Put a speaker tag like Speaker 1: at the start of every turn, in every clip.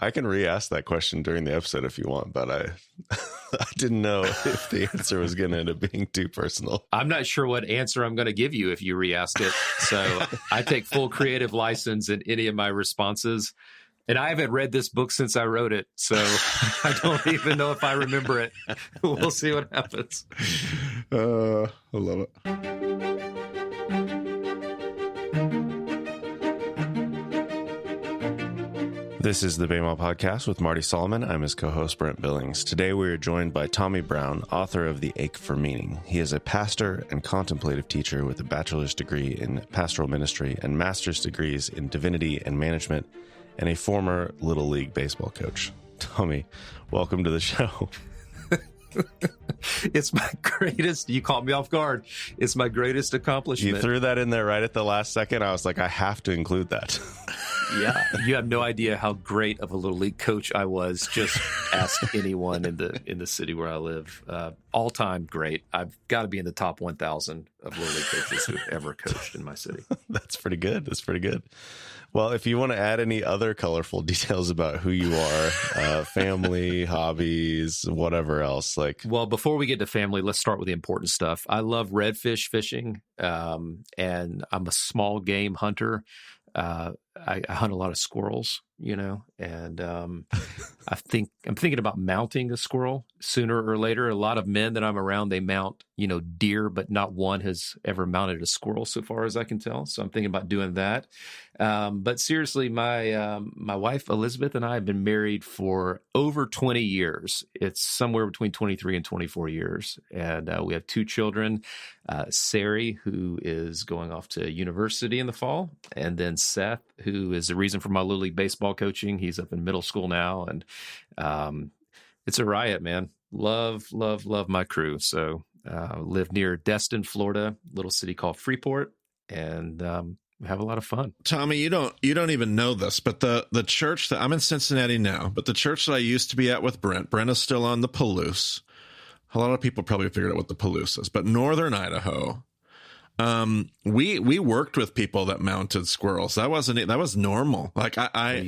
Speaker 1: I can re-ask that question during the episode if you want, but I I didn't know if the answer was going to end up being too personal.
Speaker 2: I'm not sure what answer I'm going to give you if you re-ask it. So I take full creative license in any of my responses. And I haven't read this book since I wrote it, so I don't even know if I remember it. We'll see what happens.
Speaker 3: I love it.
Speaker 1: This is the Bama Podcast with Marty Solomon. I'm his co-host, Brent Billings. Today we are joined by Tommy Brown, author of The Ache for Meaning. He is a pastor and contemplative teacher with a bachelor's degree in pastoral ministry and master's degrees in divinity and management, and a former Little League baseball coach. Tommy, welcome to the show.
Speaker 2: It's my greatest, you caught me off guard. It's my greatest accomplishment.
Speaker 1: You threw that in there right at the last second. I was like, I have to include that.
Speaker 2: Yeah, you have no idea how great of a Little League coach I was. Just ask anyone in the city where I live. All time great. I've got to be in the top 1,000 of Little League coaches who've ever coached in my city.
Speaker 1: That's pretty good. That's pretty good. Well, if you want to add any other colorful details about who you are, family, hobbies, whatever else, like.
Speaker 2: Well, before we get to family, let's start with the important stuff. I love redfish fishing, and I'm a small game hunter. I hunt a lot of squirrels, and I'm thinking about mounting a squirrel sooner or later. A lot of men that I'm around, they mount, deer, but not one has ever mounted a squirrel so far as I can tell. So I'm thinking about doing that. But seriously, my wife, Elizabeth, and I have been married for over 20 years. It's somewhere between 23 and 24 years. And we have 2 children, Sari, who is going off to university in the fall, and then Seth, who is the reason for my Little League baseball coaching. He's up in middle school now, and it's a riot, man. Love my crew. So live near Destin, Florida, little city called Freeport, and have a lot of fun.
Speaker 3: Tommy, you don't even know this, but the church that I'm in Cincinnati now, but the church that I used to be at with Brent is still on the Palouse. A lot of people probably figured out what the Palouse is, but Northern Idaho. We worked with people that mounted squirrels. That was normal. Like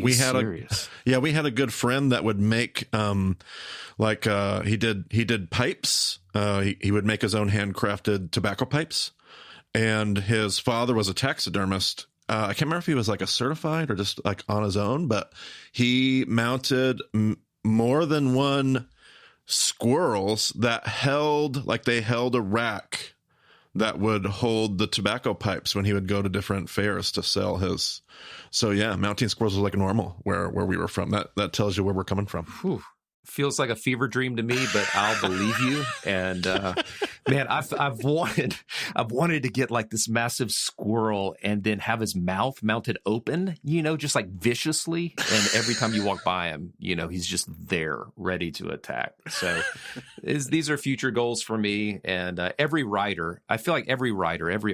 Speaker 3: we had a good friend that would make, he did pipes. He would make his own handcrafted tobacco pipes, and his father was a taxidermist. I can't remember if he was like a certified or just like on his own, but he mounted more than one squirrels that held a rack that would hold the tobacco pipes when he would go to different fairs to sell his. So yeah, mounting squirrels was like normal where we were from. That tells you where we're coming from.
Speaker 2: Whew. Feels like a fever dream to me, but I'll believe you. And man, I've wanted to get like this massive squirrel and then have his mouth mounted open, just like viciously. And every time you walk by him, he's just there ready to attack. So these are future goals for me. And every writer, I feel like every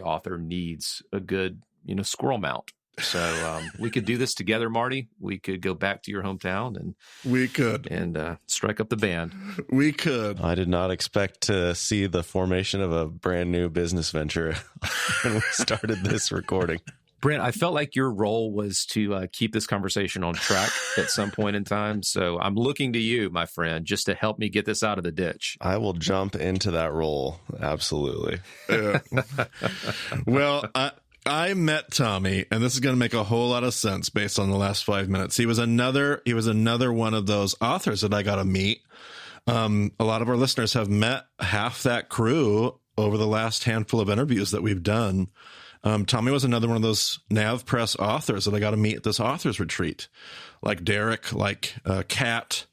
Speaker 2: author needs a good, squirrel mount. So we could do this together, Marty. We could go back to your hometown and strike up the band.
Speaker 3: We could.
Speaker 1: I did not expect to see the formation of a brand new business venture when we started this recording.
Speaker 2: Brent, I felt like your role was to keep this conversation on track at some point in time. So I'm looking to you, my friend, just to help me get this out of the ditch.
Speaker 1: I will jump into that role. Absolutely.
Speaker 3: Yeah. Well, I met Tommy, and this is going to make a whole lot of sense based on the last 5 minutes. He was another one of those authors that I got to meet. A lot of our listeners have met half that crew over the last handful of interviews that we've done. Tommy was another one of those Nav Press authors that I got to meet at this authors retreat, like Derek, like Kat,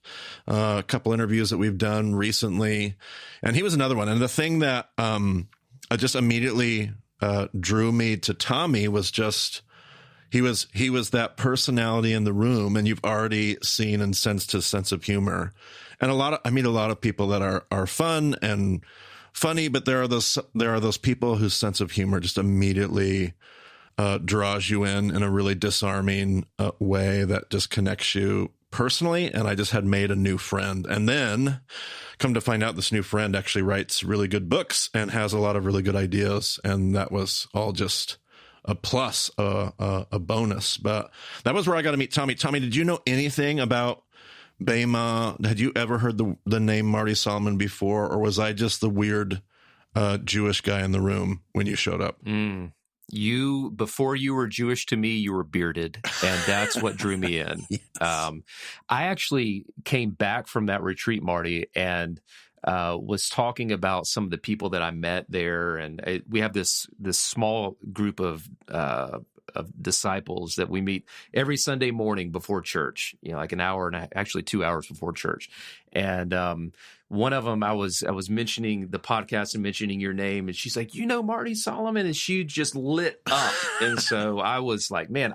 Speaker 3: a couple interviews that we've done recently. And he was another one. And the thing that I just immediately drew me to Tommy was just he was that personality in the room, and you've already seen and sensed his sense of humor. And I meet a lot of people that are fun and funny, but there are those people whose sense of humor just immediately draws you in a really disarming way that just connects you personally. And I just had made a new friend, and then come to find out this new friend actually writes really good books and has a lot of really good ideas. And that was all just a plus, a bonus. But that was where I got to meet Tommy. Tommy, did you know anything about Bema? Had you ever heard the name Marty Solomon before, or was I just the weird Jewish guy in the room when you showed up?
Speaker 2: You, before you were Jewish to me, you were bearded, and that's what drew me in.
Speaker 3: Yes.
Speaker 2: I actually came back from that retreat, Marty, and was talking about some of the people that I met there, and we have this small group of disciples that we meet every Sunday morning before church. Like an hour and actually 2 hours before church, and one of them, I was mentioning the podcast and mentioning your name, and she's like, Marty Solomon, and she just lit up. And so I was like, man,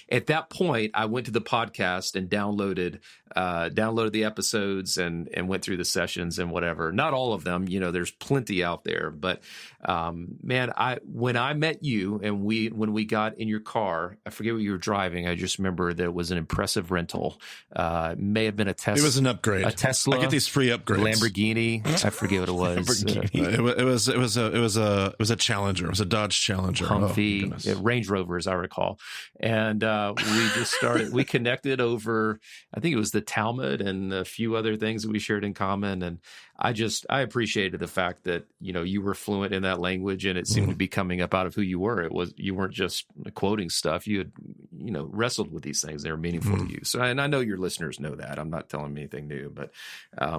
Speaker 2: at that point I went to the podcast and downloaded the episodes and went through the sessions and whatever. Not all of them, there's plenty out there, but man, when I met you and when we got in your car, I forget what you were driving. I just remember that it was an impressive rental. It may have been a Tesla.
Speaker 3: It was an upgrade.
Speaker 2: A Tesla.
Speaker 3: I get these free upgrades.
Speaker 2: Lamborghini. I forget what it was.
Speaker 3: It was a Challenger. It was a Dodge Challenger.
Speaker 2: Humvee, Range Rover, as I recall. And we just started. We connected over, I think it was the Talmud and a few other things that we shared in common. And I appreciated the fact that you were fluent in that language, and it seemed to be coming up out of who you were. You weren't just quoting stuff. You had wrestled with these things. They were meaningful to you. So, and I know your listeners know that. I'm not telling them anything new, but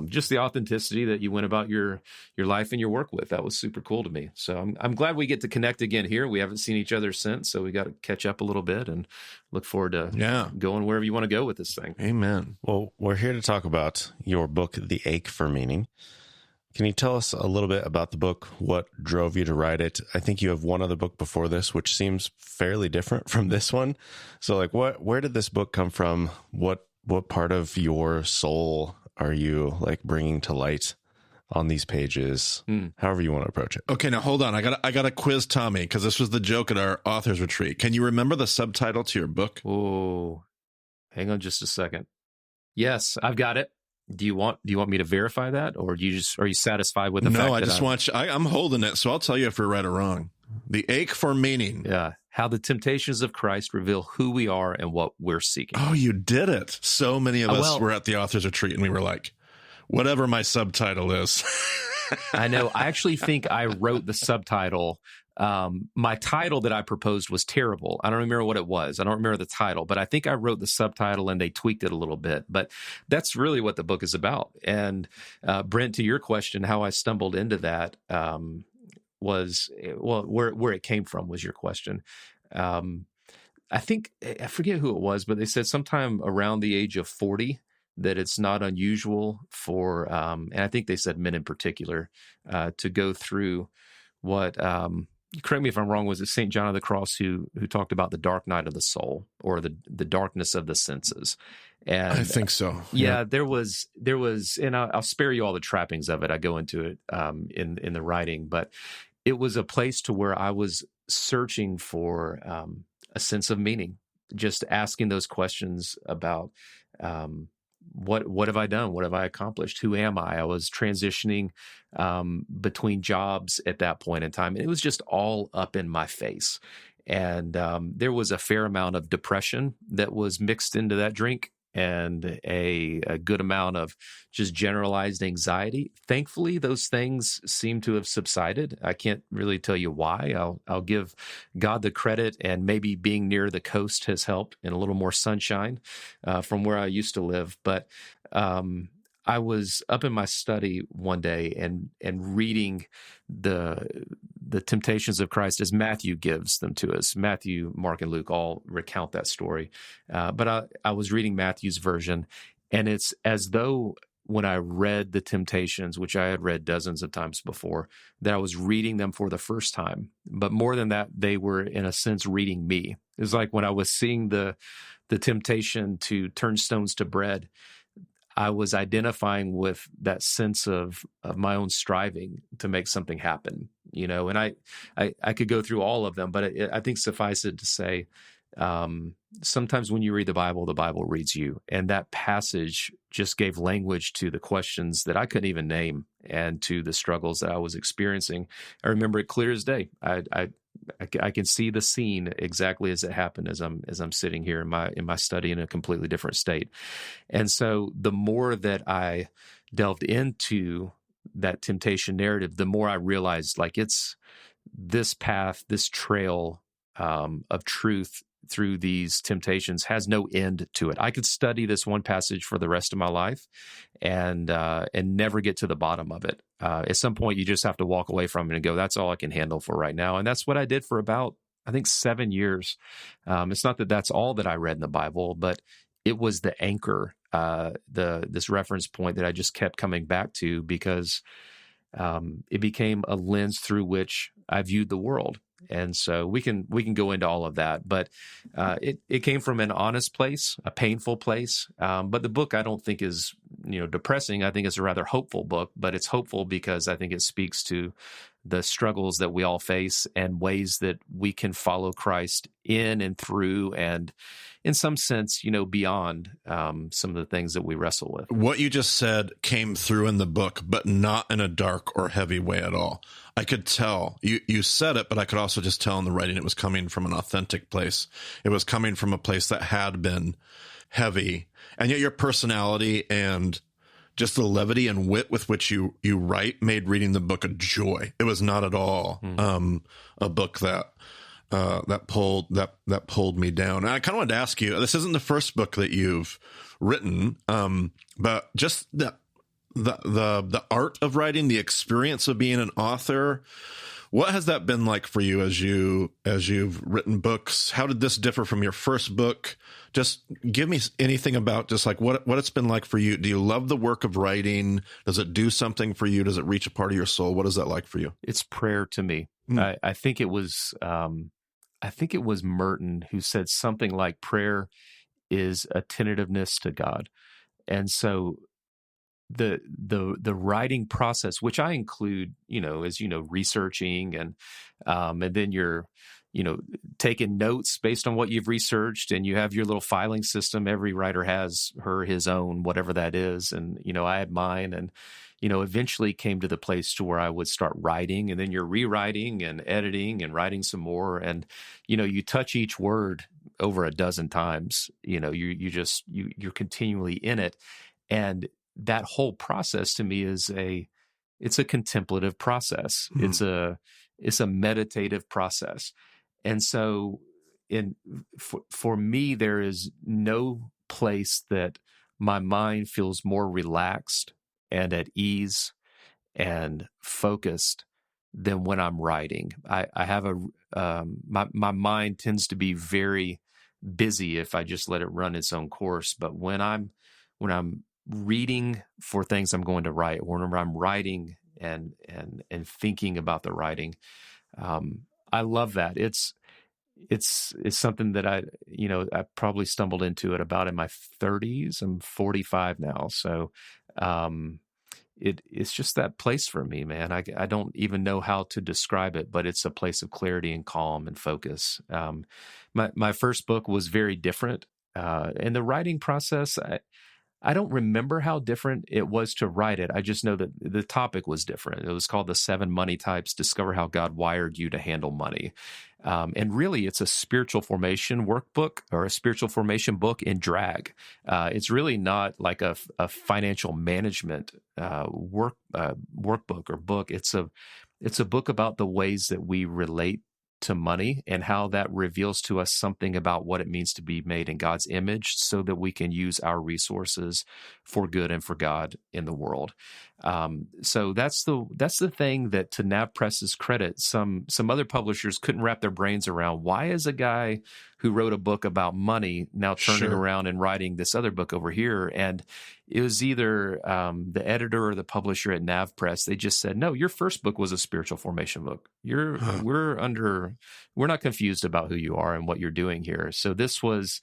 Speaker 2: just the authenticity that you went about your life and your work with, that was super cool to me. So I'm glad we get to connect again here. We haven't seen each other since, so we got to catch up a little bit and look forward to going wherever you want to go with this thing.
Speaker 3: Amen.
Speaker 1: Well, we're here to talk about your book, The Ache for Meaning. Can you tell us a little bit about the book? What drove you to write it? I think you have one other book before this, which seems fairly different from this one. So where did this book come from? What part of your soul are you bringing to light on these pages? However you want to approach it.
Speaker 3: Okay, now hold on. I got to quiz Tommy, because this was the joke at our authors retreat. Can you remember the subtitle to your book?
Speaker 2: Oh, hang on just a second. Yes, I've got it. Do you want me to verify that, or are you satisfied with the fact that
Speaker 3: I just want you, I'm holding it, so I'll tell you if we're right or wrong. The Ache for Meaning.
Speaker 2: Yeah. How the temptations of Christ reveal who we are and what we're seeking.
Speaker 3: Oh, you did it. So many of us were at the authors retreat, and we were like, whatever my subtitle is.
Speaker 2: I know. I actually think I wrote the subtitle. My title that I proposed was terrible. I don't remember what it was. I don't remember the title, but I think I wrote the subtitle and they tweaked it a little bit. But that's really what the book is about. And Brent, to your question, how I stumbled into that was, where it came from was your question. I think, I forget who it was, but they said sometime around the age of 40 that it's not unusual for, and I think they said men in particular, to go through what, correct me if I'm wrong, was it St. John of the Cross who talked about the dark night of the soul, or the darkness of the senses? And
Speaker 3: I think so.
Speaker 2: Yeah, there was, and I'll spare you all the trappings of it. I go into it in the writing, but it was a place to where I was searching for a sense of meaning, just asking those questions about what have I done? What have I accomplished? Who am I? I was transitioning between jobs at that point in time, and it was just all up in my face. And there was a fair amount of depression that was mixed into that drink, and a good amount of just generalized anxiety. Thankfully, those things seem to have subsided. I can't really tell you why. I'll give God the credit, and maybe being near the coast has helped, and a little more sunshine from where I used to live. But I was up in my study one day and reading the temptations of Christ as Matthew gives them to us. Matthew, Mark, and Luke all recount that story. But I was reading Matthew's version, and it's as though when I read the temptations, which I had read dozens of times before, that I was reading them for the first time. But more than that, they were, in a sense, reading me. It was like when I was seeing the temptation to turn stones to bread, I was identifying with that sense of my own striving to make something happen, and I could go through all of them, but I think suffice it to say, sometimes when you read the Bible reads you, and that passage just gave language to the questions that I couldn't even name, and to the struggles that I was experiencing. I remember it clear as day. I I can see the scene exactly as it happened as I'm sitting here in my study in a completely different state. And so the more that I delved into that temptation narrative, the more I realized like it's this path, this trail of truth through these temptations has no end to it. I could study this one passage for the rest of my life and never get to the bottom of it. At some point, you just have to walk away from it and go, that's all I can handle for right now. And that's what I did for about, I think, 7 years. It's not that that's all that I read in the Bible, but it was the anchor, this reference point that I just kept coming back to because it became a lens through which I viewed the world. And so we can go into all of that, but it came from an honest place, a painful place. But the book I don't think is depressing. I think it's a rather hopeful book, but it's hopeful because I think it speaks to the struggles that we all face and ways that we can follow Christ in and through, and in some sense, beyond some of the things that we wrestle with.
Speaker 3: What you just said came through in the book, but not in a dark or heavy way at all. I could tell you said it, but I could also just tell in the writing it was coming from an authentic place. It was coming from a place that had been heavy, and yet your personality and just the levity and wit with which you write made reading the book a joy. It was not at all a book that pulled me down. And I kind of wanted to ask you, this isn't the first book that you've written, but just the art of writing, the experience of being an author. What has that been like for you as you've written books? How did this differ from your first book? Just give me anything about just like what it's been like for you. Do you love the work of writing? Does it do something for you? Does it reach a part of your soul? What is that like for you?
Speaker 2: It's prayer to me. I think it was Merton who said something like prayer is attentiveness to God. And so the writing process, which I include, as researching and then you're, taking notes based on what you've researched, and you have your little filing system. Every writer has his own, whatever that is. And, I had mine, and, eventually came to the place to where I would start writing, and then you're rewriting and editing and writing some more. And, you touch each word over a dozen times, you're continually in it. And that whole process to me it's a contemplative process. Mm-hmm. It's a meditative process. And so for me, there is no place that my mind feels more relaxed and at ease and focused than when I'm writing. I have my mind tends to be very busy if I just let it run its own course. But when I'm reading for things I'm going to write, or whenever I'm writing and thinking about the writing, I love that. It's something that I probably stumbled into it about in my 30s. I'm 45 now. So, it's just that place for me, man. I don't even know how to describe it, but it's a place of clarity and calm and focus. My first book was very different. In the writing process, I don't remember how different it was to write it. I just know that the topic was different. It was called The 7 Money Types, Discover How God Wired You to Handle Money. And really, it's a spiritual formation workbook, or a spiritual formation book in drag. It's really not like a financial management workbook or book. It's a book about the ways that we relate to money and how that reveals to us something about what it means to be made in God's image, so that we can use our resources for good and for God in the world. So that's the thing that, to NavPress's credit, some other publishers couldn't wrap their brains around. Why is a guy who wrote a book about money now turning around and writing this other book over here? And it was either the editor or the publisher at NavPress. They just said, no, your first book was a spiritual formation book. We're not confused about who you are and what you're doing here. So this was,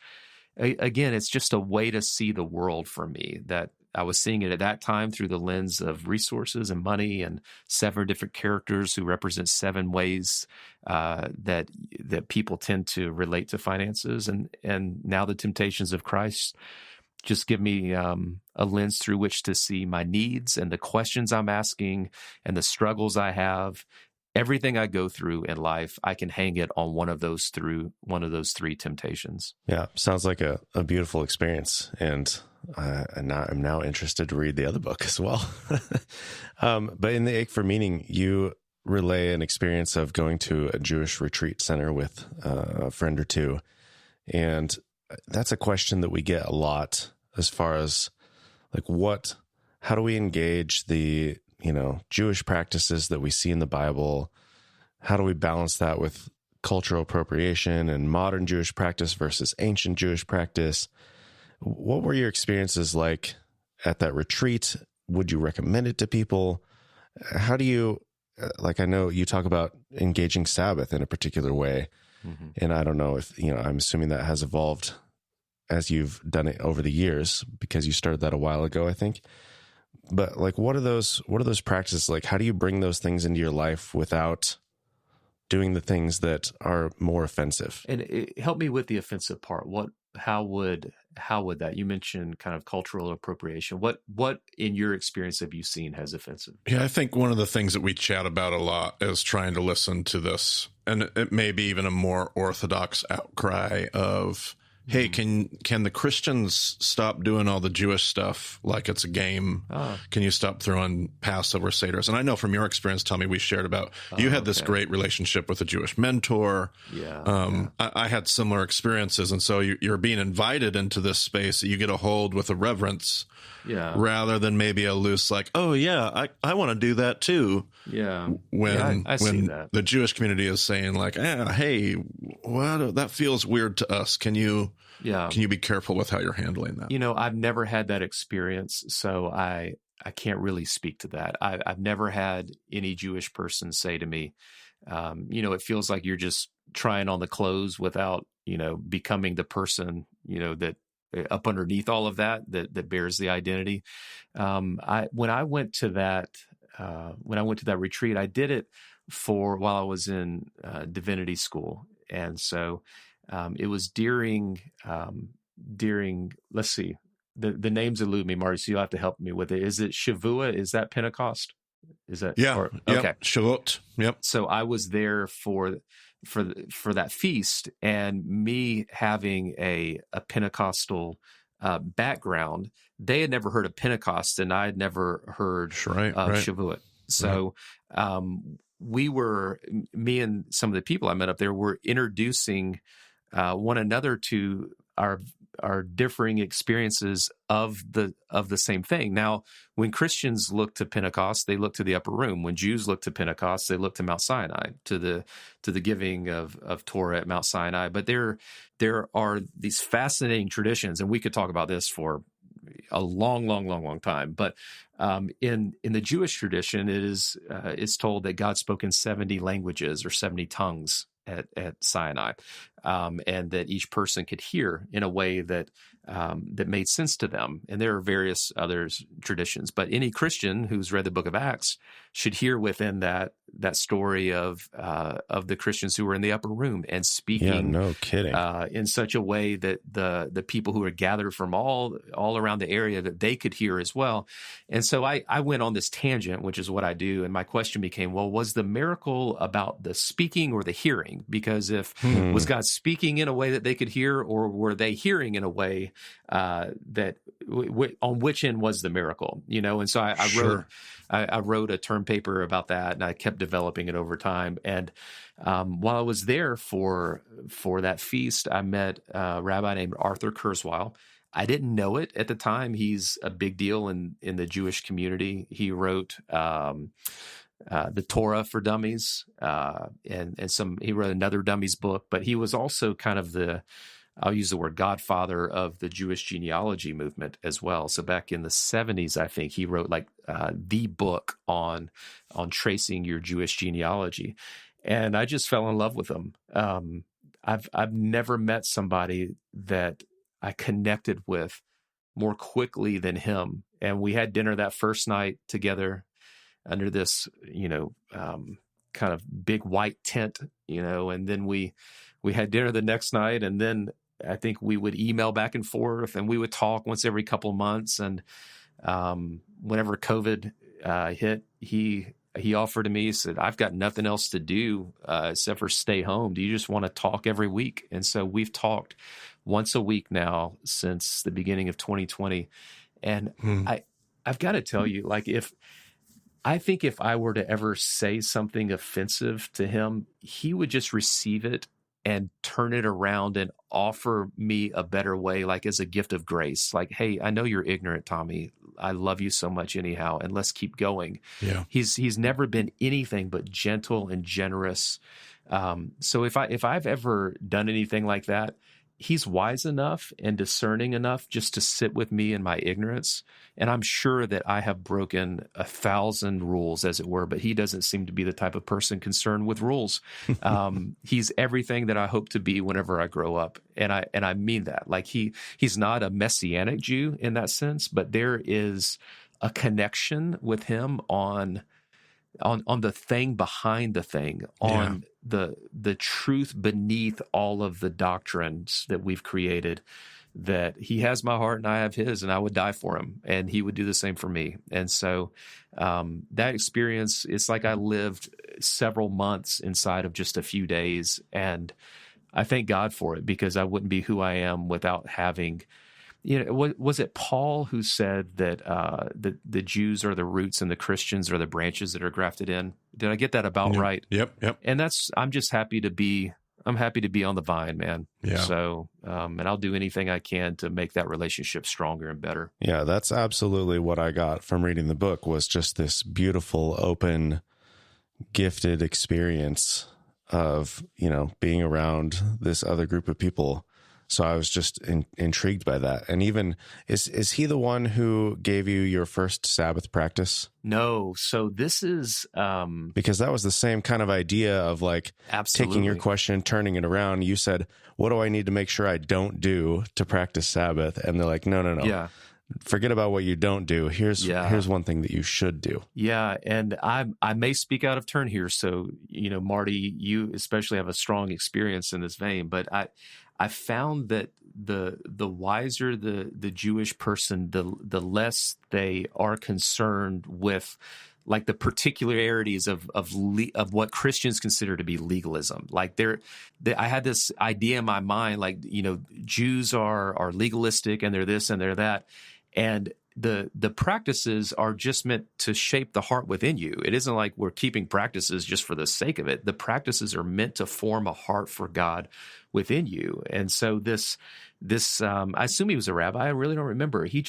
Speaker 2: again, it's just a way to see the world for me, that I was seeing it at that time through the lens of resources and money, and 7 different characters who represent 7 ways that people tend to relate to finances. And now the temptations of Christ just give me a lens through which to see my needs and the questions I'm asking and the struggles I have, everything I go through in life, I can hang it on one of those three temptations.
Speaker 1: Yeah, sounds like a beautiful experience, and I'm now interested to read the other book as well. But in the Ache for Meaning, you relay an experience of going to a Jewish retreat center with a friend or two, and that's a question that we get a lot as far as like how do we engage the Jewish practices that we see in the Bible? How do we balance that with cultural appropriation and modern Jewish practice versus ancient Jewish practice? What were your experiences like at that retreat? Would you recommend it to people? How do you, I know you talk about engaging Sabbath in a particular way, and I don't know if, I'm assuming that has evolved as you've done it over the years because you started that a while ago, I think. But what are those practices like? How do you bring those things into your life without doing the things that are more offensive?
Speaker 2: And help me with the offensive part. How would that, you mentioned kind of cultural appropriation. What in your experience have you seen as offensive?
Speaker 3: Yeah, I think one of the things that we chat about a lot is trying to listen to this, and it may be even a more orthodox outcry of, hey, can the Christians stop doing all the Jewish stuff like it's a game? Can you stop throwing Passover Seders? And I know from your experience, Tommy, we shared about you had this great relationship with a Jewish mentor.
Speaker 2: Yeah.
Speaker 3: I had similar experiences. And so you're being invited into this space that you get a hold with a reverence rather than maybe a loose oh, yeah, I want to do that too.
Speaker 2: Yeah.
Speaker 3: When
Speaker 2: I see that.
Speaker 3: The Jewish community is saying hey, that feels weird to us. Can you be careful with how you're handling that?
Speaker 2: I've never had that experience, so I can't really speak to that. I've never had any Jewish person say to me, it feels like you're just trying on the clothes without, becoming the person, that up underneath all of that bears the identity. When I went to that retreat, I did it while I was in divinity school. And so it was during, let's see, the names elude me, Marty, so you'll have to help me with it. Is it Shavua? Is that Pentecost? Is that?
Speaker 3: Yeah.
Speaker 2: Okay.
Speaker 3: Shavuot. Yep.
Speaker 2: So I was there for that feast, and me having a Pentecostal background, they had never heard of Pentecost, and I had never heard of Shavuot. So me and some of the people I met up there were introducing one another to our differing experiences of the same thing. Now, when Christians look to Pentecost, they look to the upper room. When Jews look to Pentecost, they look to Mount Sinai, to the giving of Torah at Mount Sinai. But there are these fascinating traditions, and we could talk about this for a long time. But in the Jewish tradition, it's told that God spoke in 70 languages or 70 tongues at Sinai, and that each person could hear in a way that made sense to them. And there are various other traditions, but any Christian who's read the book of Acts should hear within that story of the Christians who were in the upper room and speaking.
Speaker 1: Yeah, no kidding.
Speaker 2: In such a way that the people who were gathered from all around the area, that they could hear as well. And so I went on this tangent, which is what I do. And my question became, well, was the miracle about the speaking or the hearing? Because was God speaking in a way that they could hear, or were they hearing in a way that on which end was the miracle? And so I wrote a term paper about that, and I kept developing it over time. And while I was there for that feast, I met a rabbi named Arthur Kurzweil. I didn't know it at the time. He's a big deal in the Jewish community. He wrote the Torah for Dummies, and he wrote another dummies book. But he was also kind of I'll use the word godfather of the Jewish genealogy movement as well. So back in the 70s, I think he wrote the book on tracing your Jewish genealogy. And I just fell in love with him. I've never met somebody that I connected with more quickly than him. And we had dinner that first night together under this, kind of big white tent, and then we had dinner the next night, and then I think we would email back and forth, and we would talk once every couple of months. And whenever COVID hit, he he offered to me, he said, I've got nothing else to do except for stay home. Do you just want to talk every week? And so we've talked once a week now since the beginning of 2020. And I've got to tell you, like, I think if I were to ever say something offensive to him, he would just receive it and turn it around and offer me a better way, like as a gift of grace. Like, hey, I know you're ignorant, Tommy. I love you so much anyhow, and let's keep going.
Speaker 3: Yeah.
Speaker 2: He's never been anything but gentle and generous. So if I've ever done anything like that, he's wise enough and discerning enough just to sit with me in my ignorance. And I'm sure that I have broken 1,000 rules, as it were, but he doesn't seem to be the type of person concerned with rules. He's everything that I hope to be whenever I grow up. And I mean that. Like he's not a messianic Jew in that sense, but there is a connection with him on the thing behind the thing, on the truth beneath all of the doctrines that we've created, that he has my heart and I have his, and I would die for him, and he would do the same for me. And so that experience, it's like I lived several months inside of just a few days, and I thank God for it, because I wouldn't be who I am without having. Was it Paul who said that the Jews are the roots and the Christians are the branches that are grafted in? Did I get that about right?
Speaker 3: Yep.
Speaker 2: And I'm just happy to be on the vine, man.
Speaker 3: Yeah.
Speaker 2: So, and I'll do anything I can to make that relationship stronger and better.
Speaker 1: Yeah, that's absolutely what I got from reading the book, was just this beautiful, open, gifted experience of, being around this other group of people. So I was just intrigued by that. And even, is he the one who gave you your first Sabbath practice?
Speaker 2: No. So this is...
Speaker 1: because that was the same kind of idea of like
Speaker 2: absolutely.
Speaker 1: Taking your question, turning it around. You said, what do I need to make sure I don't do to practice Sabbath? And they're like, no.
Speaker 2: Yeah.
Speaker 1: Forget about what you don't do. Here's one thing that you should do.
Speaker 2: Yeah, and I may speak out of turn here. So, Marty, you especially have a strong experience in this vein, but I found that the wiser the Jewish person, the less they are concerned with like the particularities of what Christians consider to be legalism. Like I had this idea in my mind, like, Jews are legalistic and they're this and they're that. And the practices are just meant to shape the heart within you. It isn't like we're keeping practices just for the sake of it. The practices are meant to form a heart for God within you. And so this I assume he was a rabbi. I really don't remember. He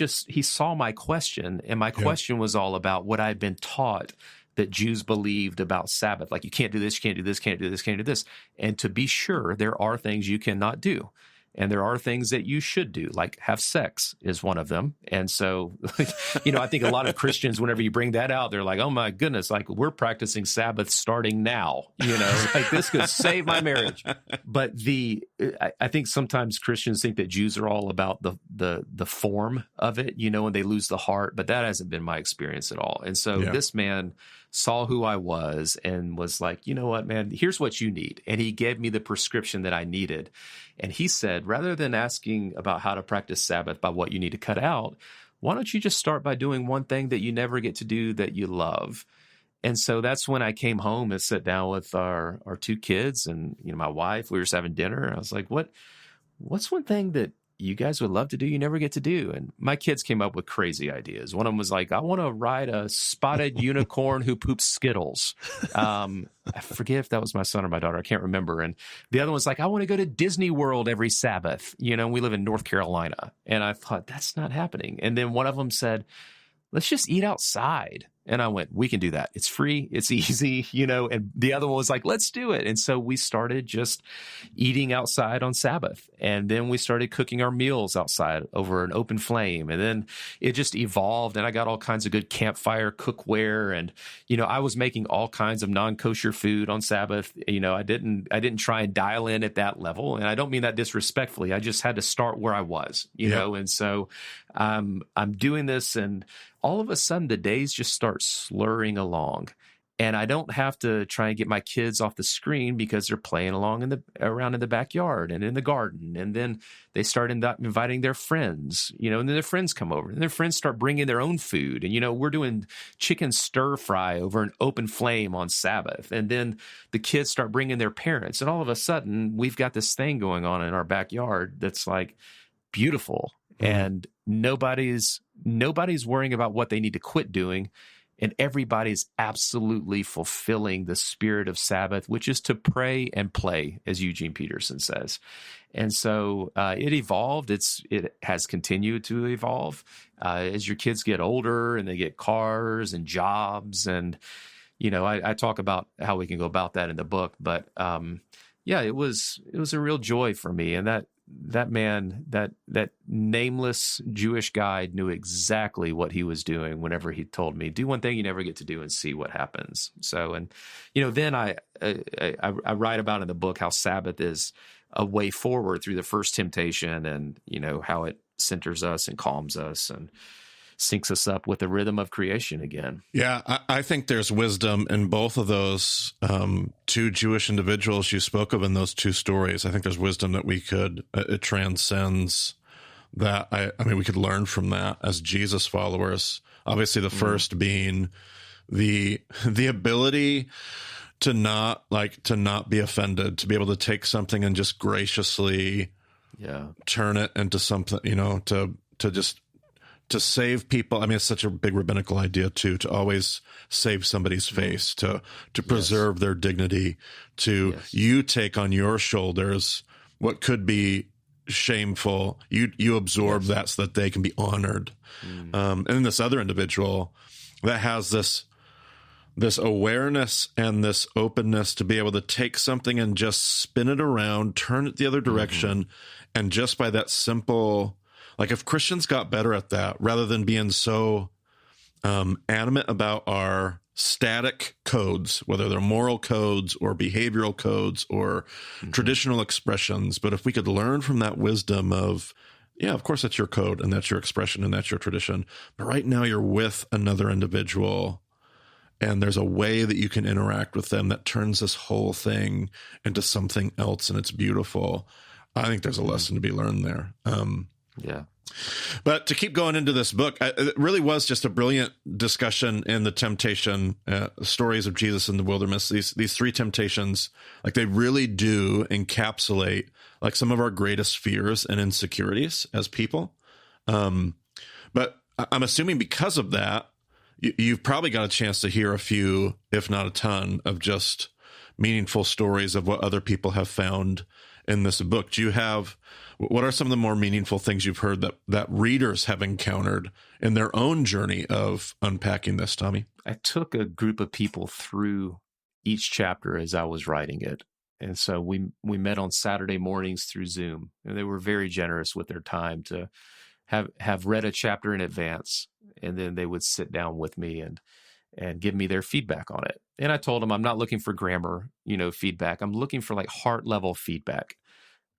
Speaker 2: saw my question, and my question was all about what I'd been taught that Jews believed about Sabbath. Like, you can't do this, you can't do this, can't do this, can't do this. And to be sure, there are things you cannot do. And there are things that you should do, like have sex is one of them. And so, I think a lot of Christians, whenever you bring that out, they're like, oh my goodness, like we're practicing Sabbath starting now, like this could save my marriage. But I think sometimes Christians think that Jews are all about the form of it, and they lose the heart, but that hasn't been my experience at all. And so this man saw who I was and was like, you know what, man, here's what you need. And he gave me the prescription that I needed. And he said, rather than asking about how to practice Sabbath by what you need to cut out, why don't you just start by doing one thing that you never get to do that you love? And so that's when I came home and sat down with our two kids and, my wife. We were just having dinner. I was like, what's one thing that you guys would love to do you never get to do? And my kids came up with crazy ideas. One of them was like, I want to ride a spotted unicorn who poops Skittles. I forget if that was my son or my daughter. I can't remember. And the other one's like, I want to go to Disney World every Sabbath. We live in North Carolina. And I thought, that's not happening. And then one of them said, let's just eat outside. And I went, we can do that. It's free. It's easy, and the other one was like, let's do it. And so we started just eating outside on Sabbath. And then we started cooking our meals outside over an open flame. And then it just evolved, and I got all kinds of good campfire cookware. And, I was making all kinds of non-kosher food on Sabbath. I didn't try and dial in at that level. And I don't mean that disrespectfully. I just had to start where I was, know? And so I'm doing this, and all of a sudden the days just start slurring along. And I don't have to try and get my kids off the screen because they're playing around in the backyard and in the garden. And then they start inviting their friends, and then their friends come over and their friends start bringing their own food. And, we're doing chicken stir fry over an open flame on Sabbath. And then the kids start bringing their parents. And all of a sudden we've got this thing going on in our backyard that's like beautiful. And nobody's worrying about what they need to quit doing. And everybody's absolutely fulfilling the spirit of Sabbath, which is to pray and play, as Eugene Peterson says. And so it evolved. It has continued to evolve as your kids get older and they get cars and jobs. And, I talk about how we can go about that in the book. But it was a real joy for me. And that man, that nameless Jewish guy knew exactly what he was doing whenever he told me, do one thing you never get to do and see what happens. So, and, then I write about in the book how Sabbath is a way forward through the first temptation and, how it centers us and calms us and syncs us up with the rhythm of creation again.
Speaker 3: Yeah, I think there's wisdom in both of those two Jewish individuals you spoke of in those two stories. I think there's wisdom that it transcends that. I mean, we could learn from that as Jesus followers. Obviously, the first being the ability to not be offended, to be able to take something and just graciously turn it into something, to save people. I mean, it's such a big rabbinical idea too, to always save somebody's face, to preserve their dignity, you take on your shoulders what could be shameful. You absorb that so that they can be honored. And then this other individual that has this awareness and this openness to be able to take something and just spin it around, turn it the other direction. And just by that simple, like if Christians got better at that, rather than being so animate about our static codes, whether they're moral codes or behavioral codes or traditional expressions, but if we could learn from that wisdom of, of course that's your code and that's your expression and that's your tradition, but right now you're with another individual and there's a way that you can interact with them that turns this whole thing into something else, and it's beautiful. I think there's a lesson to be learned there. But to keep going into this book, it really was just a brilliant discussion in the temptation stories of Jesus in the wilderness. These three temptations, like they really do encapsulate like some of our greatest fears and insecurities as people. But I'm assuming because of that, you've probably got a chance to hear a few, if not a ton, of just meaningful stories of what other people have found in this book. What are some of the more meaningful things you've heard that readers have encountered in their own journey of unpacking this, Tommy?
Speaker 2: I took a group of people through each chapter as I was writing it. And so we met on Saturday mornings through Zoom, and they were very generous with their time to have read a chapter in advance, and then they would sit down with me and give me their feedback on it. And I told them I'm not looking for grammar, feedback. I'm looking for like heart level feedback.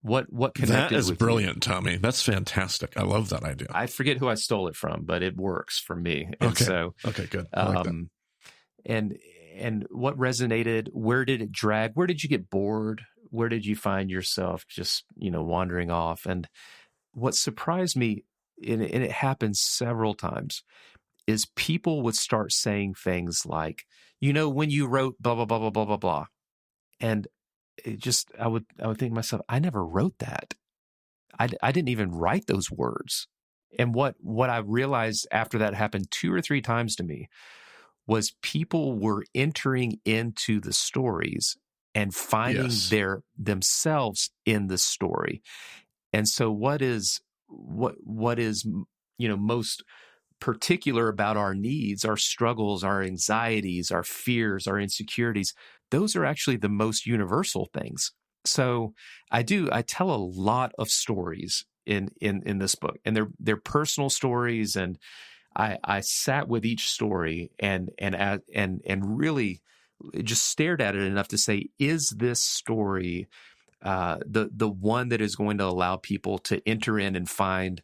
Speaker 2: What connected
Speaker 3: that is
Speaker 2: with
Speaker 3: brilliant,
Speaker 2: you?
Speaker 3: Tommy. That's fantastic. I love that idea.
Speaker 2: I forget who I stole it from, but it works for me. And
Speaker 3: okay, good. I like that.
Speaker 2: And what resonated? Where did it drag? Where did you get bored? Where did you find yourself just wandering off? And what surprised me, and it happened several times, is people would start saying things like, when you wrote blah blah blah blah blah blah blah, and it just I would think to myself, I never wrote that. I didn't even write those words. And what I realized after that happened 2 or 3 times to me was people were entering into the stories and finding themselves in the story. And so what is most particular about our needs, our struggles, our anxieties, our fears, our insecurities, those are actually the most universal things. So I tell a lot of stories in this book, and they're personal stories, and I sat with each story and really just stared at it enough to say, is this story the one that is going to allow people to enter in and find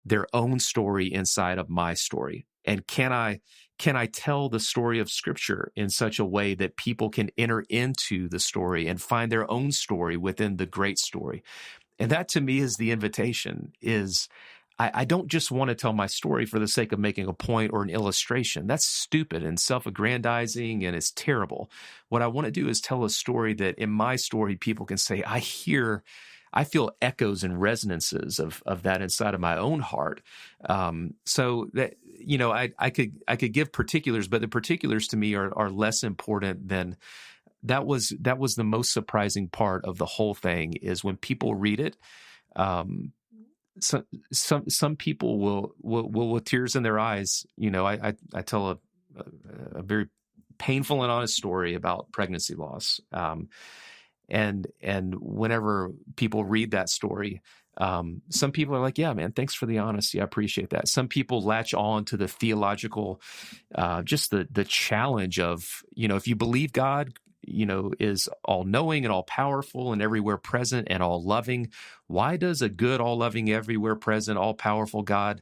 Speaker 2: their own story inside of my story? And can I tell the story of Scripture in such a way that people can enter into the story and find their own story within the great story? And that to me is the invitation, is I don't just want to tell my story for the sake of making a point or an illustration. That's stupid and self-aggrandizing, and it's terrible. What I want to do is tell a story that in my story, people can say, I feel echoes and resonances of that inside of my own heart. So that, I could give particulars, but the particulars to me are less important than that was the most surprising part of the whole thing, is when people read it. Some people will with tears in their eyes. I tell a very painful and honest story about pregnancy loss. And whenever people read that story, some people are like, yeah, man, thanks for the honesty. I appreciate that. Some people latch on to the theological, just the challenge of, if you believe God, is all knowing and all powerful and everywhere present and all loving, why does a good, all loving, everywhere present, all powerful God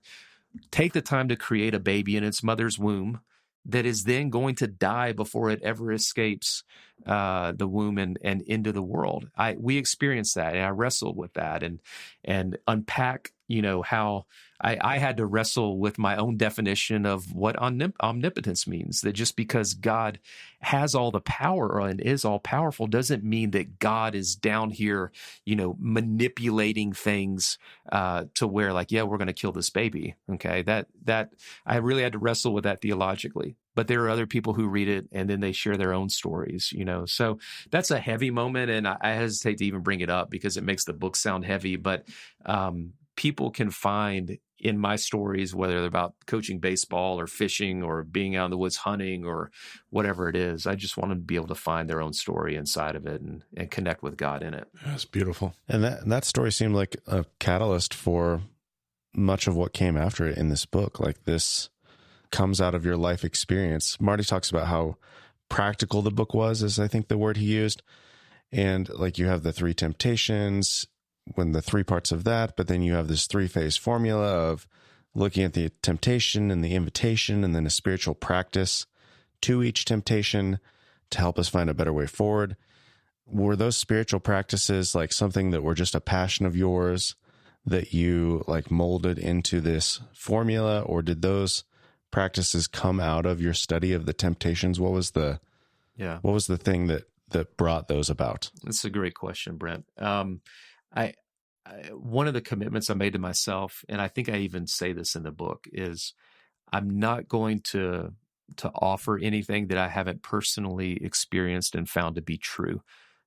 Speaker 2: take the time to create a baby in its mother's womb that is then going to die before it ever escapes the womb and into the world? We experienced that, and I wrestled with that and unpack, how I had to wrestle with my own definition of what omnipotence means. That just because God has all the power and is all powerful doesn't mean that God is down here, manipulating things to where, like, yeah, we're going to kill this baby. Okay, that I really had to wrestle with that theologically. But there are other people who read it and then they share their own stories, So that's a heavy moment, and I hesitate to even bring it up because it makes the book sound heavy. But people can find in my stories, whether they're about coaching baseball or fishing or being out in the woods hunting or whatever it is, I just want them to be able to find their own story inside of it and connect with God in it.
Speaker 3: That's beautiful.
Speaker 1: And that story seemed like a catalyst for much of what came after it in this book. Like, this comes out of your life experience. Marty talks about how practical the book was, is I think the word he used. And like, you have the 3 temptations, when the 3 parts of that, but then you have this 3-phase formula of looking at the temptation and the invitation and then a spiritual practice to each temptation to help us find a better way forward. Were those spiritual practices like something that were just a passion of yours that you like molded into this formula, or did those practices come out of your study of the temptations? What was the thing that brought those about?
Speaker 2: That's a great question, Brent. One of the commitments I made to myself, and I think I even say this in the book, is I'm not going to offer anything that I haven't personally experienced and found to be true.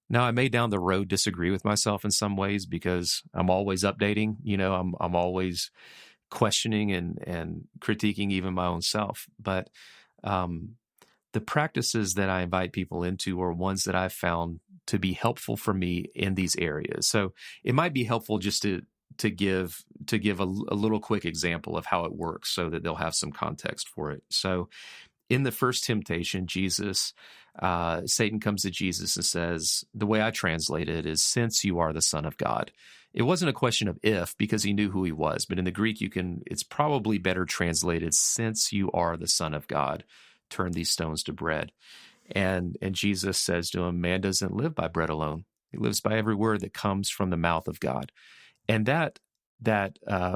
Speaker 2: Now, I may down the road disagree with myself in some ways because I'm always updating. I'm always questioning and critiquing even my own self. But the practices that I invite people into are ones that I've found to be helpful for me in these areas. So it might be helpful just to give a little quick example of how it works so that they'll have some context for it. So in the first temptation, Satan comes to Jesus and says, the way I translate it is, since you are the Son of God. It wasn't a question of if, because he knew who he was, but in the Greek, it's probably better translated, since you are the Son of God, turn these stones to bread. And Jesus says to him, man doesn't live by bread alone. He lives by every word that comes from the mouth of God. And that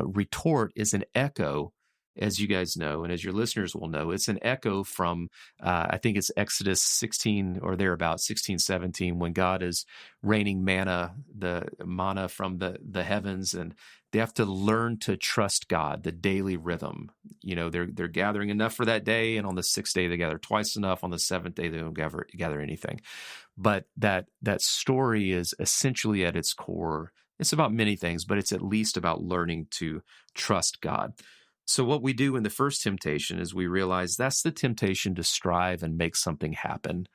Speaker 2: retort is an echo, as you guys know, and as your listeners will know, it's an echo from, I think it's Exodus 16 or thereabout, 16, 17, when God is raining the manna from the heavens, and they have to learn to trust God, the daily rhythm. They're gathering enough for that day, and on the 6th day they gather twice enough. On the 7th day they don't gather anything. But that story is essentially at its core, it's about many things, but it's at least about learning to trust God. So what we do in the first temptation is we realize that's the temptation to strive and make something happen.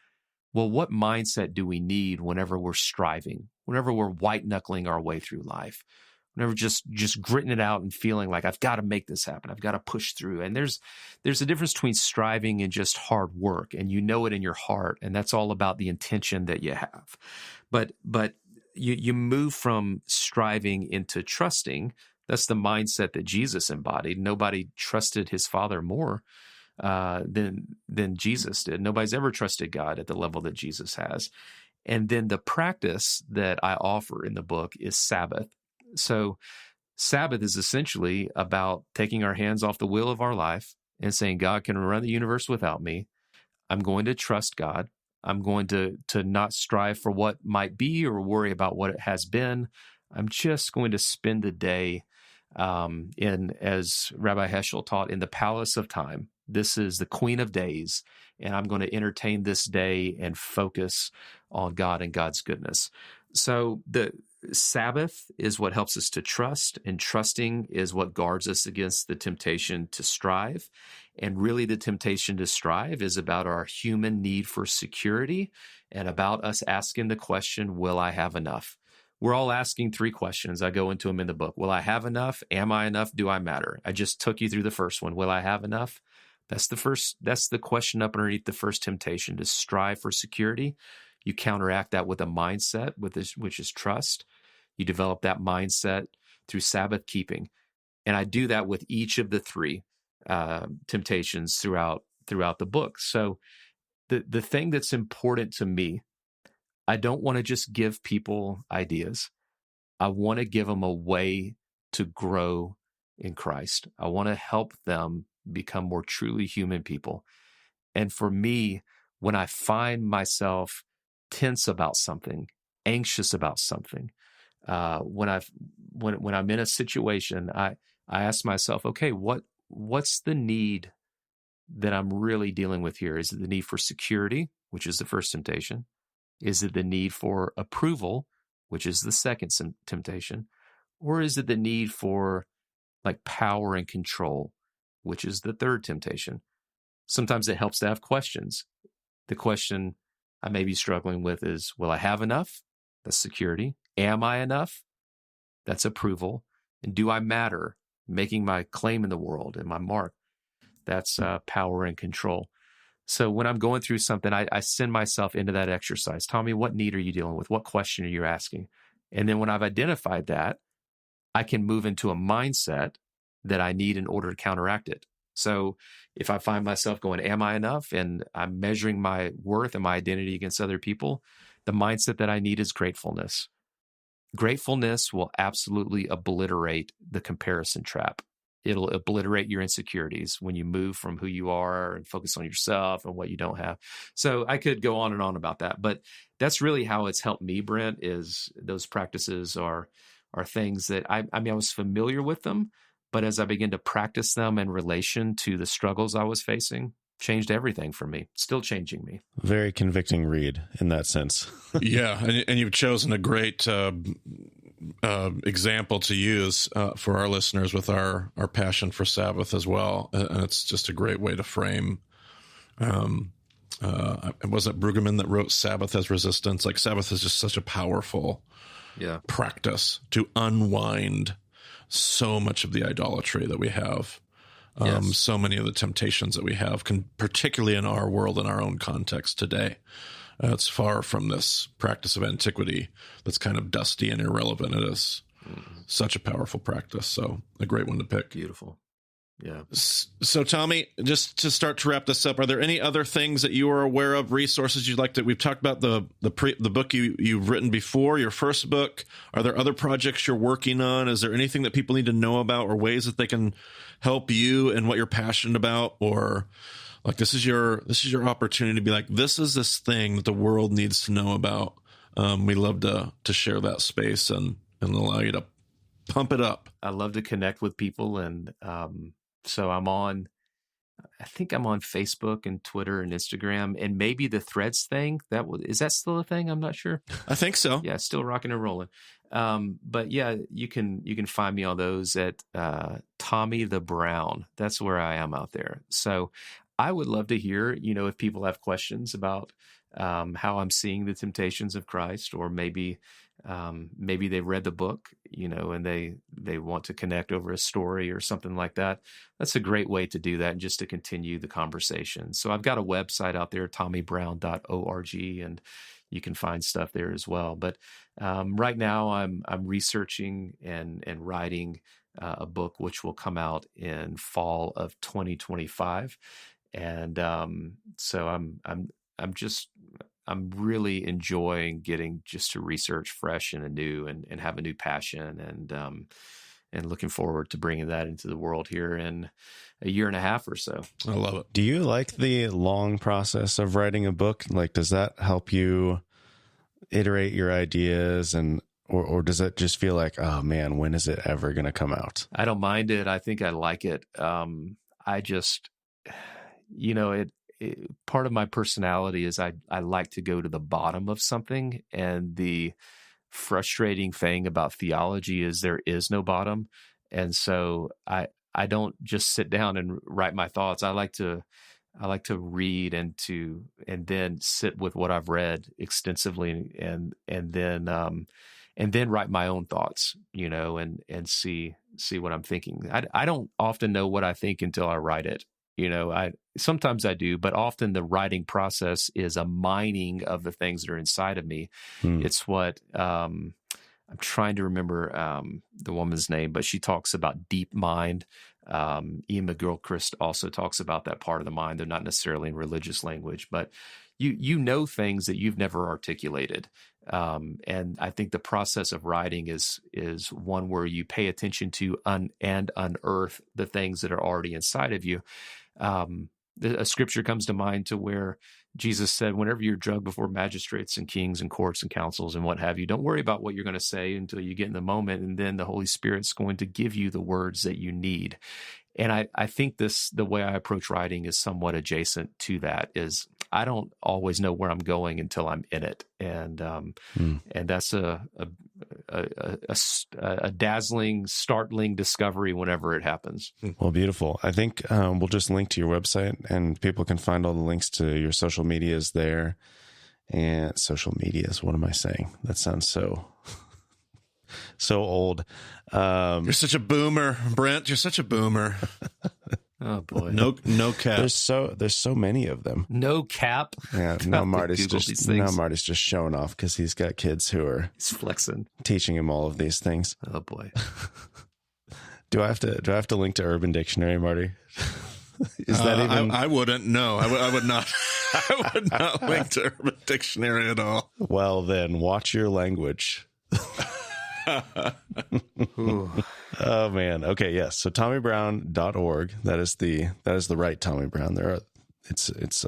Speaker 2: Well, what mindset do we need whenever we're striving, whenever we're white-knuckling our way through life, whenever just gritting it out and feeling like I've got to make this happen, I've got to push through? And there's a difference between striving and just hard work, and you know it in your heart, and that's all about the intention that you have. But you move from striving into trusting. That's the mindset that Jesus embodied. Nobody trusted his Father more than Jesus did. Nobody's ever trusted God at the level that Jesus has. And then the practice that I offer in the book is Sabbath. So Sabbath is essentially about taking our hands off the wheel of our life and saying, God can run the universe without me. I'm going to trust God. I'm going to not strive for what might be or worry about what it has been. I'm just going to spend the day as Rabbi Heschel taught, in the palace of time. This is the queen of days, and I'm going to entertain this day and focus on God and God's goodness. So the Sabbath is what helps us to trust, and trusting is what guards us against the temptation to strive. And really, the temptation to strive is about our human need for security and about us asking the question, will I have enough? We're all asking 3 questions. I go into them in the book. Will I have enough? Am I enough? Do I matter? I just took you through the first one. Will I have enough? That's the question up underneath the first temptation, to strive for security. You counteract that with a mindset, which is trust. You develop that mindset through Sabbath keeping. And I do that with each of the 3 temptations throughout the book. So the thing that's important to me, I don't want to just give people ideas. I want to give them a way to grow in Christ. I want to help them become more truly human people. And for me, when I find myself tense about something, anxious about something, when I'm in a situation, I ask myself, okay, what's the need that I'm really dealing with here? Is it the need for security, which is the first temptation? Is it the need for approval, which is the second temptation? Or is it the need for like power and control, which is the third temptation? Sometimes it helps to have questions. The question I may be struggling with is, will I have enough? That's security. Am I enough? That's approval. And do I matter? Making my claim in the world and my mark. That's power and control. So when I'm going through something, I send myself into that exercise. Tommy, what need are you dealing with? What question are you asking? And then when I've identified that, I can move into a mindset that I need in order to counteract it. So if I find myself going, am I enough? And I'm measuring my worth and my identity against other people, the mindset that I need is gratefulness. Gratefulness will absolutely obliterate the comparison trap. It'll obliterate your insecurities when you move from who you are and focus on yourself and what you don't have. So I could go on and on about that, but that's really how it's helped me, Brent, is those practices are things that I was familiar with them, but as I began to practice them in relation to the struggles I was facing, changed everything for me, still changing me.
Speaker 1: Very convicting read in that sense.
Speaker 3: Yeah, and you've chosen a great example to use for our listeners with our passion for Sabbath as well. And it's just a great way to frame. Was it Brueggemann that wrote Sabbath as Resistance? Like, Sabbath is just such a powerful practice to unwind so much of the idolatry that we have. So many of the temptations that we have, particularly in our world, in our own context today. It's far from this practice of antiquity that's kind of dusty and irrelevant. It is such a powerful practice. So a great one to pick.
Speaker 2: Beautiful. Yeah.
Speaker 3: So Tommy, just to start to wrap this up, are there any other things that you are aware of, resources you'd like to? We've talked about the book you've written before, your first book. Are there other projects you're working on? Is there anything that people need to know about, or ways that they can help you and what you're passionate about? Or like, this is your opportunity to be like, this is this thing that the world needs to know about. We love to share that space and allow you to pump it up.
Speaker 2: I love to connect with people, and so I think I'm on Facebook and Twitter and Instagram, and maybe the Threads thing. Is that still a thing? I'm not sure.
Speaker 3: I think so.
Speaker 2: Yeah, still rocking and rolling. But yeah, you can find me on those at Tommy the Brown. That's where I am out there. So I would love to hear, if people have questions about how I'm seeing the temptations of Christ, or maybe they read the book, and they want to connect over a story or something like that. That's a great way to do that, and just to continue the conversation. So I've got a website out there, tommybrown.org, and you can find stuff there as well. But right now I'm researching and writing a book which will come out in fall of 2025. And so I'm really enjoying getting just to research fresh and anew and have a new passion, and looking forward to bringing that into the world here in a year and a half or so.
Speaker 3: I love it.
Speaker 1: Do you like the long process of writing a book? Like, does that help you iterate your ideas, or does it just feel like, oh man, when is it ever going to come out?
Speaker 2: I don't mind it. I think I like it. I just, part of my personality is I like to go to the bottom of something, and the frustrating thing about theology is there is no bottom. And so I don't just sit down and write my thoughts. I like to read and then sit with what I've read extensively, and then write my own thoughts, and see what I'm thinking. I don't often know what I think until I write it. Sometimes I do, but often the writing process is a mining of the things that are inside of me. It's what I'm trying to remember the woman's name, but she talks about deep mind. Ian McGilchrist also talks about that part of the mind. They're not necessarily in religious language, but you know things that you've never articulated. And I think the process of writing is one where you pay attention to and unearth the things that are already inside of you. A scripture comes to mind to where Jesus said, whenever you're drugged before magistrates and kings and courts and councils and what have you, don't worry about what you're going to say until you get in the moment. And then the Holy Spirit's going to give you the words that you need. And I think the way I approach writing is somewhat adjacent to that. Is I don't always know where I'm going until I'm in it. And that's a dazzling, startling discovery whenever it happens.
Speaker 1: Well, beautiful. I think we'll just link to your website, and people can find all the links to your social medias there. And social medias, what am I saying? That sounds so old.
Speaker 3: You're such a boomer, Brent. You're such a boomer.
Speaker 2: Oh boy.
Speaker 3: No cap.
Speaker 1: There's so many of them.
Speaker 2: No cap.
Speaker 1: Yeah. Now Marty's just showing off because he's got kids who are
Speaker 2: he's flexing,
Speaker 1: teaching him all of these things.
Speaker 2: Oh boy.
Speaker 1: Do I have to link to Urban Dictionary, Marty? Is that even?
Speaker 3: I wouldn't. No, I would not. I would not link to Urban Dictionary at all.
Speaker 1: Well, then watch your language. Oh man. Okay. Yes. So TommyBrown.org. That is the right Tommy Brown. It's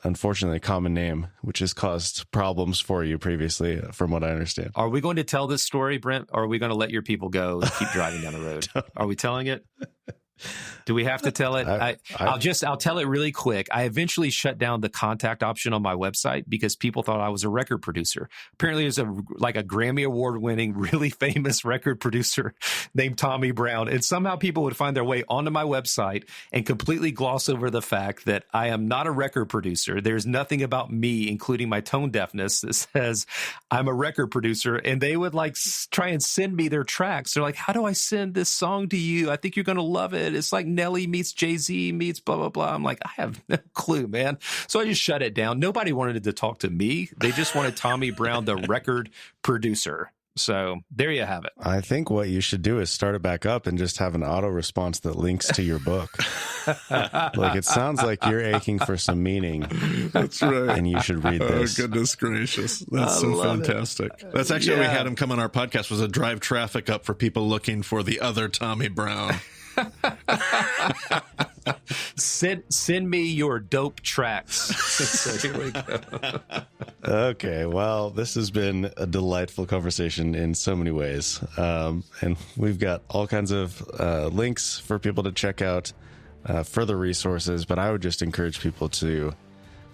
Speaker 1: unfortunately a common name, which has caused problems for you previously, from what I understand.
Speaker 2: Are we going to tell this story, Brent? Or are we going to let your people go and keep driving down the road? Are we telling it? Do we have to tell it? I'll tell it really quick. I eventually shut down the contact option on my website because people thought I was a record producer. Apparently there's a Grammy Award winning, really famous record producer named Tommy Brown. And somehow people would find their way onto my website and completely gloss over the fact that I am not a record producer. There's nothing about me, including my tone deafness, that says I'm a record producer. And they would try and send me their tracks. They're like, how do I send this song to you? I think you're going to love it. It's like Nelly meets Jay-Z meets blah, blah, blah. I'm like, I have no clue, man. So I just shut it down. Nobody wanted to talk to me. They just wanted Tommy Brown, the record producer. So there you have it.
Speaker 1: I think what you should do is start it back up and just have an auto response that links to your book. It sounds like you're aching for some meaning.
Speaker 3: That's right.
Speaker 1: And you should read this.
Speaker 3: Oh, goodness gracious. That's so fantastic. That's actually why we had him come on our podcast, was to drive traffic up for people looking for the other Tommy Brown.
Speaker 2: Send me your dope tracks. So here we go.
Speaker 1: Okay, well, this has been a delightful conversation in so many ways, and we've got all kinds of links for people to check out, further resources. But I would just encourage people to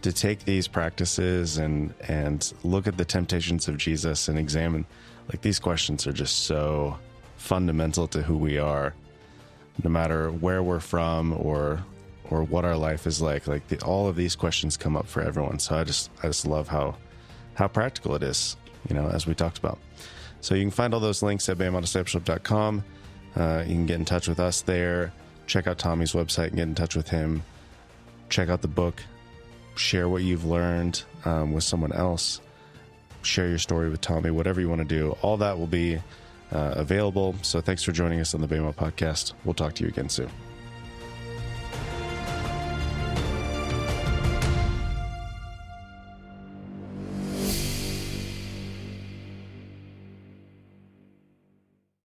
Speaker 1: take these practices and look at the temptations of Jesus and examine. These questions are just so fundamental to who we are. No matter where we're from or what our life is like all of these questions come up for everyone. So I just love how practical it is, as we talked about. So you can find all those links at BamaDiscipleship.com. You can get in touch with us there. Check out Tommy's website and get in touch with him. Check out the book. Share what you've learned with someone else. Share your story with Tommy, whatever you want to do. All that will be available. So thanks for joining us on the BEMA podcast. We'll talk to you again soon.